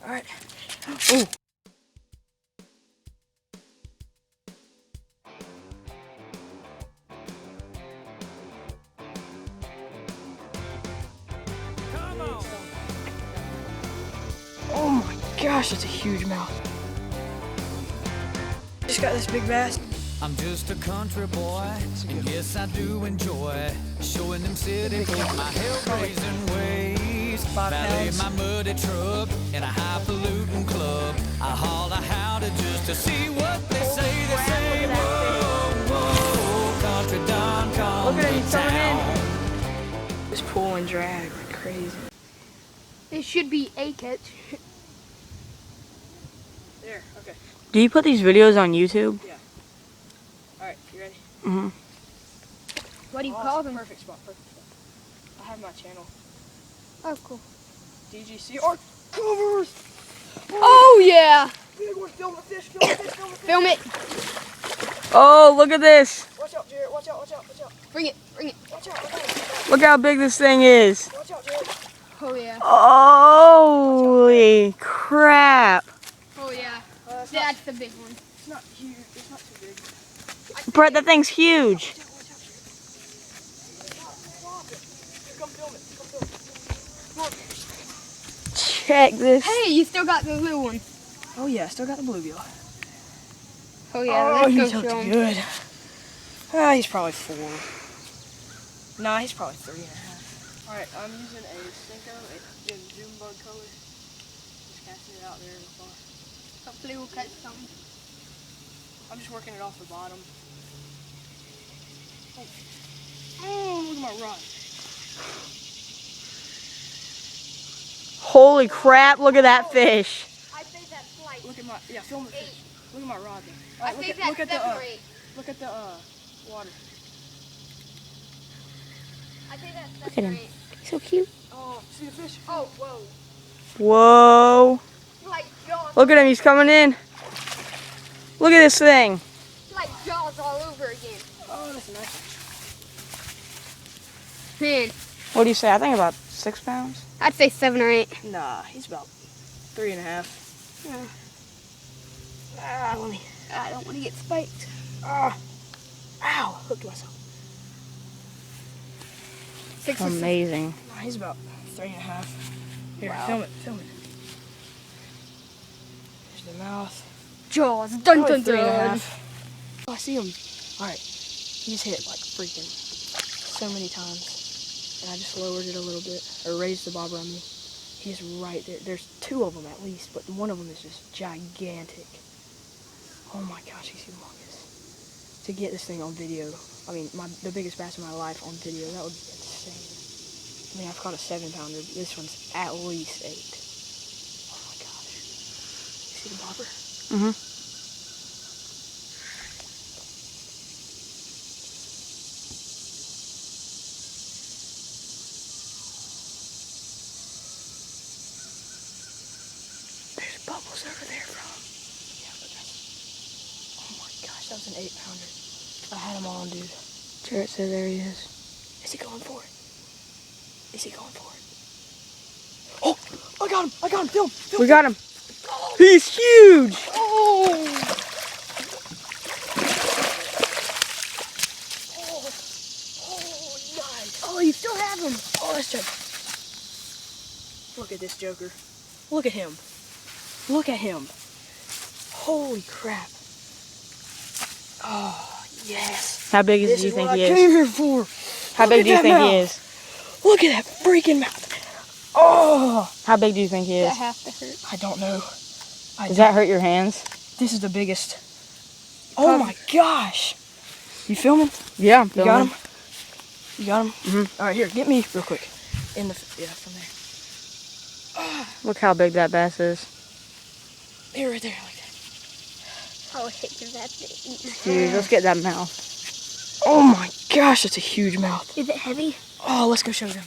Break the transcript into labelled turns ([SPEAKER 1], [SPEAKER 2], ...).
[SPEAKER 1] All right. Oh. Oh my gosh, that's a huge mouth. Just got this big bass.
[SPEAKER 2] I'm just a country boy, and yes, I do enjoy showing them city folk my hell-raising ways. Valet my muddy truck in a highfalutin club. I holler howdy just to see what they say. They say, whoa, whoa, country don, come to town.
[SPEAKER 1] Just pull and drag like crazy.
[SPEAKER 3] It should be a catch.
[SPEAKER 1] There, okay.
[SPEAKER 4] Do you put these videos on YouTube?
[SPEAKER 1] Yeah. Alright, you ready?
[SPEAKER 4] Mm-hmm.
[SPEAKER 3] What do you call them?
[SPEAKER 1] Perfect spot, perfect spot. I have my channel.
[SPEAKER 3] Oh, cool.
[SPEAKER 1] DGC or covers!
[SPEAKER 3] Oh, yeah.
[SPEAKER 1] Big one, film the fish, film the fish, film the fish.
[SPEAKER 3] Film it.
[SPEAKER 4] Oh, look at this.
[SPEAKER 1] Watch out, Jared, watch out, watch out, watch out.
[SPEAKER 3] Bring it, bring it.
[SPEAKER 1] Watch out, watch out.
[SPEAKER 4] Look how big this thing is.
[SPEAKER 1] Watch out, Jared.
[SPEAKER 3] Oh, yeah.
[SPEAKER 4] Holy crap.
[SPEAKER 3] Oh, yeah.
[SPEAKER 1] That's
[SPEAKER 3] the big one.
[SPEAKER 1] It's not huge, it's not too big.
[SPEAKER 4] Brett, that thing's huge.
[SPEAKER 1] Watch out, Jared. Stop it. Here, come film it, come film it. Look.
[SPEAKER 4] Check this.
[SPEAKER 3] Hey, you still got the little one.
[SPEAKER 1] Oh yeah, still got the bluegill.
[SPEAKER 3] Oh, yeah.
[SPEAKER 1] Oh,
[SPEAKER 3] Let's
[SPEAKER 1] he's
[SPEAKER 3] go
[SPEAKER 1] hooked
[SPEAKER 3] show him.
[SPEAKER 1] good. Ah, he's probably 4. Nah, he's probably 3.5. Alright, I'm using a senko in junebug color. Just casting it out there in the far.
[SPEAKER 3] Hopefully we'll catch something.
[SPEAKER 1] I'm just working it off the bottom. Oh, look at my rod.
[SPEAKER 4] Holy crap, look at that fish.
[SPEAKER 3] I think that's like
[SPEAKER 1] Look at my, yeah, film the fish. Look at my rod there.
[SPEAKER 3] I
[SPEAKER 1] Alright,
[SPEAKER 3] think
[SPEAKER 1] look at
[SPEAKER 3] that's
[SPEAKER 1] the,
[SPEAKER 3] 7 or 8.
[SPEAKER 1] look at the, water.
[SPEAKER 3] I think that's 7
[SPEAKER 4] Look at
[SPEAKER 3] or
[SPEAKER 4] him.
[SPEAKER 3] 8.
[SPEAKER 4] He's so cute.
[SPEAKER 1] Oh, see the fish?
[SPEAKER 3] Oh, whoa.
[SPEAKER 4] Whoa.
[SPEAKER 3] Like jaws.
[SPEAKER 4] Look at him, he's coming in. Look at this thing.
[SPEAKER 3] Like jaws all over again.
[SPEAKER 1] Oh, that's nice.
[SPEAKER 3] Man,
[SPEAKER 4] What do you say? I think about 6 pounds.
[SPEAKER 3] I'd say 7 or 8.
[SPEAKER 1] Nah, he's about 3.5.
[SPEAKER 3] Yeah.
[SPEAKER 1] Ah,
[SPEAKER 3] I don't want to get spiked.
[SPEAKER 1] ah, ow, hooked myself.
[SPEAKER 3] 6 or 7.
[SPEAKER 4] Amazing.
[SPEAKER 1] Nah, he's about 3.5. Here,
[SPEAKER 3] Wow.
[SPEAKER 1] film it, film it. There's the mouth.
[SPEAKER 3] Jaws. Dun
[SPEAKER 1] Probably
[SPEAKER 3] dun dun.
[SPEAKER 1] 3.5. Oh, I see him. Alright, he's hit like freaking so many times. And I just lowered it a little bit, or raised the bobber on me. He's right there. There's 2 of them at least, but one of them is just gigantic. Oh my gosh, he's humongous. To get this thing on video, I mean, the biggest bass of my life on video, that would be insane. I mean, I've caught a 7-pounder. This one's at least 8. Oh my gosh. You see the bobber?
[SPEAKER 4] Mm-hmm.
[SPEAKER 1] There's bubbles over there from. Yeah, but that's. Oh my gosh, that was an 8-pounder. I had him on, dude.
[SPEAKER 4] Jarrett said there he is.
[SPEAKER 1] Is he going for it? Is he going for it? Oh, I got him! I got him! Film! Film!
[SPEAKER 4] We got him. He's huge.
[SPEAKER 1] Oh! Oh, nice!
[SPEAKER 3] Oh, you still have them.
[SPEAKER 1] Oh, that's Joker. Look at this Joker. Look at him. Look at him. Holy crap. Oh, yes.
[SPEAKER 4] How big
[SPEAKER 1] This
[SPEAKER 4] do you
[SPEAKER 1] is
[SPEAKER 4] think
[SPEAKER 1] what
[SPEAKER 4] he
[SPEAKER 1] I
[SPEAKER 4] is?
[SPEAKER 1] came here for.
[SPEAKER 4] How
[SPEAKER 1] Look
[SPEAKER 4] big
[SPEAKER 1] at
[SPEAKER 4] do you
[SPEAKER 1] that
[SPEAKER 4] think he
[SPEAKER 1] mouth.
[SPEAKER 4] is?
[SPEAKER 1] Look at that freaking mouth. Oh!
[SPEAKER 4] How big do you think he
[SPEAKER 3] That
[SPEAKER 4] is?
[SPEAKER 3] has to hurt.
[SPEAKER 1] I don't know.
[SPEAKER 4] Does that hurt your hands?
[SPEAKER 1] This is the biggest. Oh my gosh. You filming?
[SPEAKER 4] Yeah, I'm
[SPEAKER 1] You got him?
[SPEAKER 4] filming.
[SPEAKER 1] You got him?
[SPEAKER 4] Mhm.
[SPEAKER 1] All right, here, get me real quick. In the, yeah, from there.
[SPEAKER 4] Look how big that bass is.
[SPEAKER 1] Here, right there, like that.
[SPEAKER 3] Oh, hit that thing.
[SPEAKER 4] Huge. Let's get that mouth.
[SPEAKER 1] Oh my gosh, that's a huge mouth.
[SPEAKER 3] Is it heavy?
[SPEAKER 1] Oh, let's go show them.